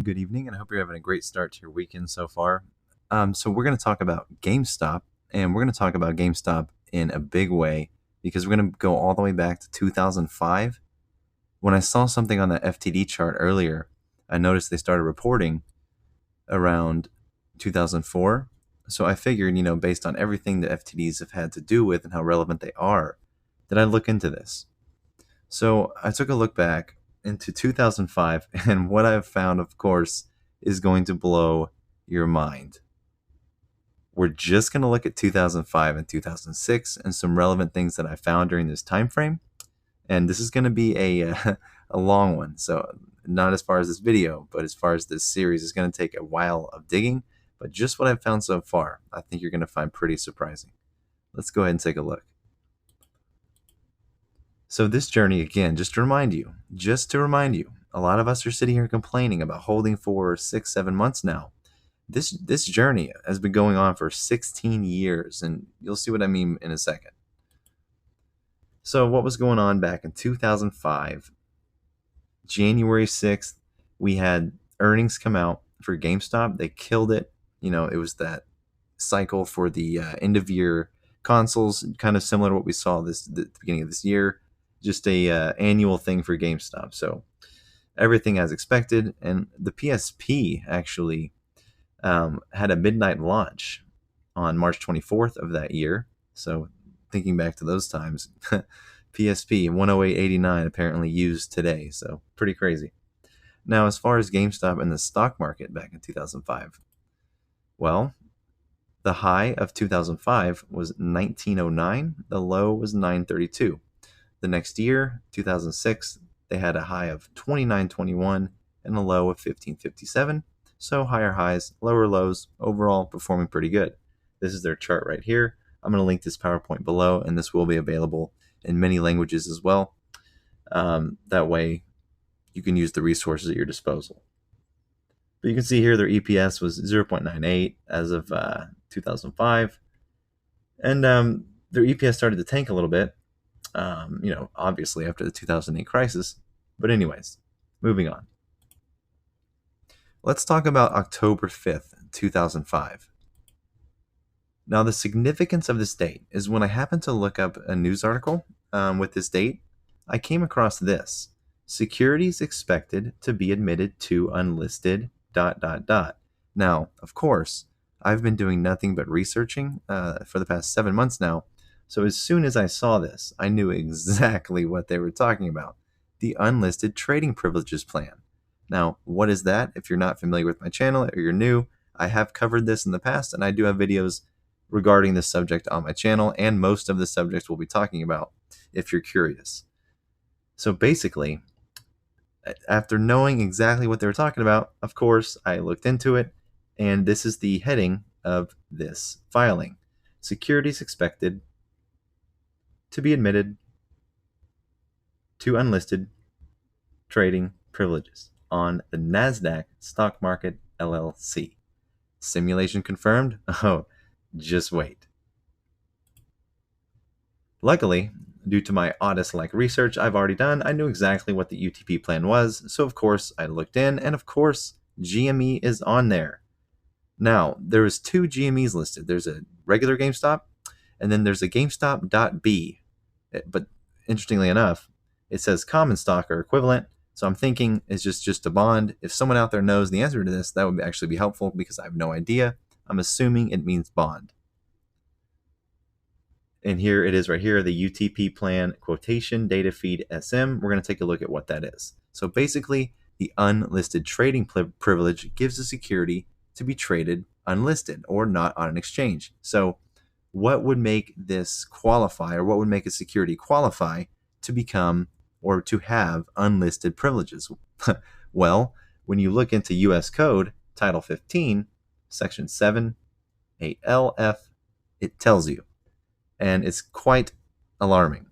good evening, and I hope you're having a great start to your weekend so far. So we're going to talk about GameStop, and we're going to talk about GameStop in a big way because we're going to go all the way back to 2005. When I saw something on the FTD chart earlier, I noticed they started reporting around 2004. So I figured, based on everything the FTDs have had to do with and how relevant they are, that I'd look into this. So I took a look back into 2005, and what I've found, of course, is going to blow your mind. We're just going to look at 2005 and 2006 and some relevant things that I found during this time frame. And this is going to be a long one. So not as far as this video, but as far as this series, it's going to take a while of digging. But just what I've found so far, I think you're going to find pretty surprising. Let's go ahead and take a look. So this journey, again, just to remind you, a lot of us are sitting here complaining about holding for 6-7 months now. This journey has been going on for 16 years, and you'll see what I mean in a second. So what was going on back in 2005, January 6th, we had earnings come out for GameStop. They killed it. It was that cycle for the end-of-year consoles, kind of similar to what we saw the beginning of this year. Just a annual thing for GameStop. So everything as expected, and the PSP actually had a midnight launch on March 24th of that year. So thinking back to those times, PSP 108.89 apparently used today. So pretty crazy. Now, as far as GameStop and the stock market back in 2005, well, the high of 2005 was 1909. The low was 932. The next year, 2006, they had a high of 2921 and a low of 1557. So higher highs, lower lows, overall performing pretty good. This is their chart right here. I'm going to link this PowerPoint below, and this will be available in many languages as well. That way, you can use the resources at your disposal. But you can see here their EPS was 0.98 as of 2005. And their EPS started to tank a little bit. Obviously after the 2008 crisis. But anyways, moving on. Let's talk about October 5th, 2005. Now, the significance of this date is when I happened to look up a news article with this date, I came across this. Securities expected to be admitted to unlisted ... Now, of course, I've been doing nothing but researching for the past 7 months now. So as soon as I saw this, I knew exactly what they were talking about. The unlisted trading privileges plan. Now, what is that? If you're not familiar with my channel or you're new, I have covered this in the past, and I do have videos regarding this subject on my channel, and most of the subjects we'll be talking about if you're curious. So basically, after knowing exactly what they were talking about, of course, I looked into it, and this is the heading of this filing. Securities expected to be admitted to unlisted trading privileges on the NASDAQ stock market LLC. Simulation confirmed? Oh, just wait. Luckily, due to my Otis-like research I've already done, I knew exactly what the UTP plan was, so of course I looked in, and of course GME is on there. Now, there is 2 GMEs listed. There's a regular GameStop, and then there's a GameStop.B. But interestingly enough, it says common stock or equivalent, so I'm thinking it's just a bond. If someone out there knows the answer to this, that would actually be helpful because I have no idea. I'm assuming it means bond. And here it is right here, the UTP plan quotation data feed SM. We're going to take a look at what that is. So basically, the unlisted trading privilege gives a security to be traded unlisted or not on an exchange. So what would make this qualify, or what would make a security qualify to become or to have unlisted privileges? Well, when you look into U.S. Code, Title 15, Section 7.8LF, it tells you, and it's quite alarming.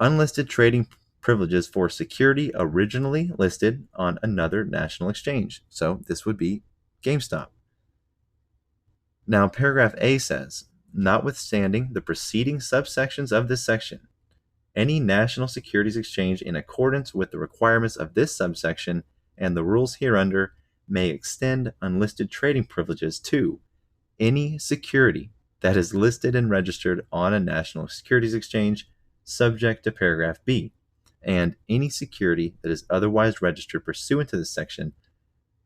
Unlisted trading privileges for security originally listed on another national exchange. So this would be GameStop. Now, paragraph A says, notwithstanding the preceding subsections of this section, any national securities exchange in accordance with the requirements of this subsection and the rules hereunder may extend unlisted trading privileges to any security that is listed and registered on a national securities exchange, subject to paragraph B, and any security that is otherwise registered pursuant to this section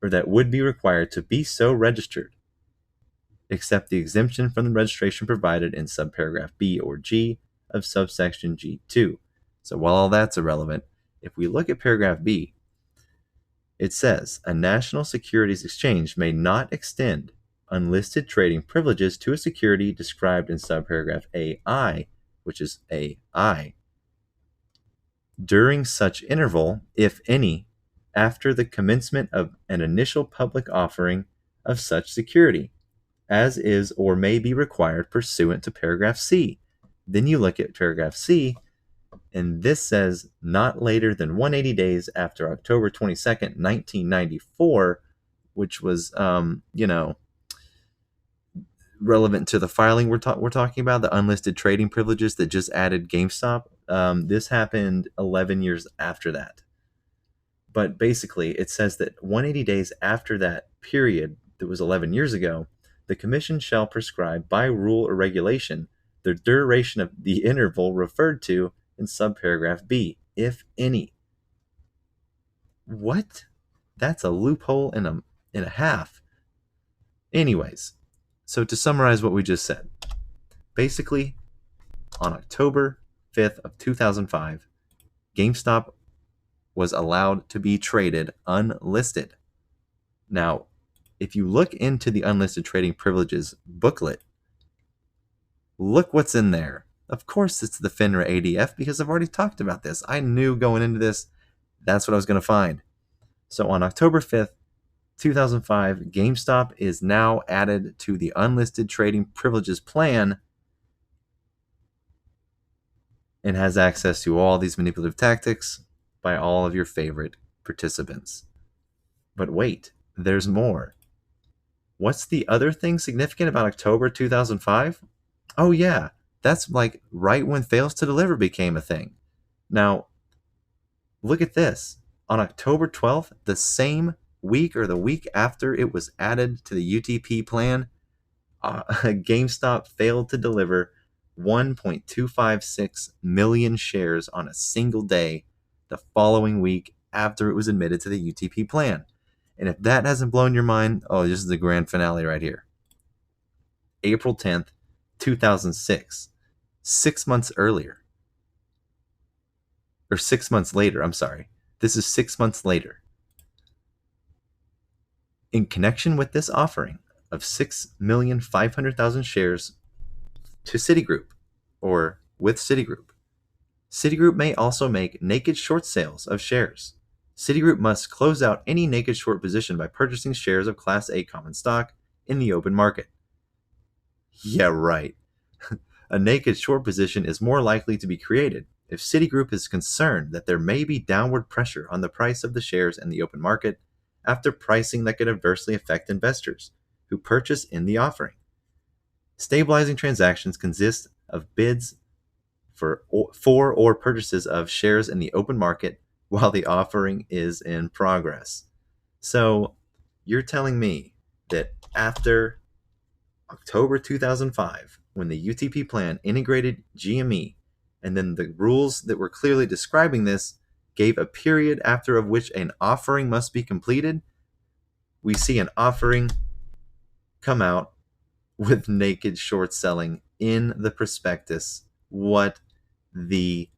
or that would be required to be so registered, except the exemption from the registration provided in subparagraph B or G of subsection G2. So while all that's irrelevant, if we look at paragraph B, it says a national securities exchange may not extend unlisted trading privileges to a security described in subparagraph AI, which is AI, during such interval, if any, after the commencement of an initial public offering of such security, as is or may be required pursuant to paragraph C. Then you look at paragraph C, and this says not later than 180 days after October 22nd, 1994, which was, relevant to the filing we're talking about, the unlisted trading privileges that just added GameStop. This happened 11 years after that. But basically, it says that 180 days after that period that was 11 years ago, the Commission shall prescribe by rule or regulation the duration of the interval referred to in subparagraph B, if any. What? That's a loophole and a half. Anyways, so to summarize what we just said, basically, on October 5th of 2005, GameStop was allowed to be traded unlisted. Now, if you look into the unlisted trading privileges booklet, look what's in there. Of course, it's the FINRA ADF because I've already talked about this. I knew going into this, that's what I was going to find. So on October 5th, 2005, GameStop is now added to the unlisted trading privileges plan and has access to all these manipulative tactics by all of your favorite participants. But wait, there's more. What's the other thing significant about October 2005? Oh yeah, that's like right when fails to deliver became a thing. Now, look at this. On October 12th, the same week or the week after it was added to the UTP plan, GameStop failed to deliver 1.256 million shares on a single day the following week after it was admitted to the UTP plan. And if that hasn't blown your mind, oh, this is the grand finale right here. April 10th, 2006, 6 months earlier. Or 6 months later, I'm sorry. This is 6 months later. In connection with this offering of 6,500,000 shares to Citigroup, or with Citigroup, Citigroup may also make naked short sales of shares. Citigroup must close out any naked short position by purchasing shares of Class A common stock in the open market. Yeah, right. A naked short position is more likely to be created if Citigroup is concerned that there may be downward pressure on the price of the shares in the open market after pricing that could adversely affect investors who purchase in the offering. Stabilizing transactions consist of bids for or purchases of shares in the open market while the offering is in progress. So you're telling me that after October 2005, when the UTP plan integrated GME, and then the rules that were clearly describing this gave a period after of which an offering must be completed, we see an offering come out with naked short selling in the prospectus. What the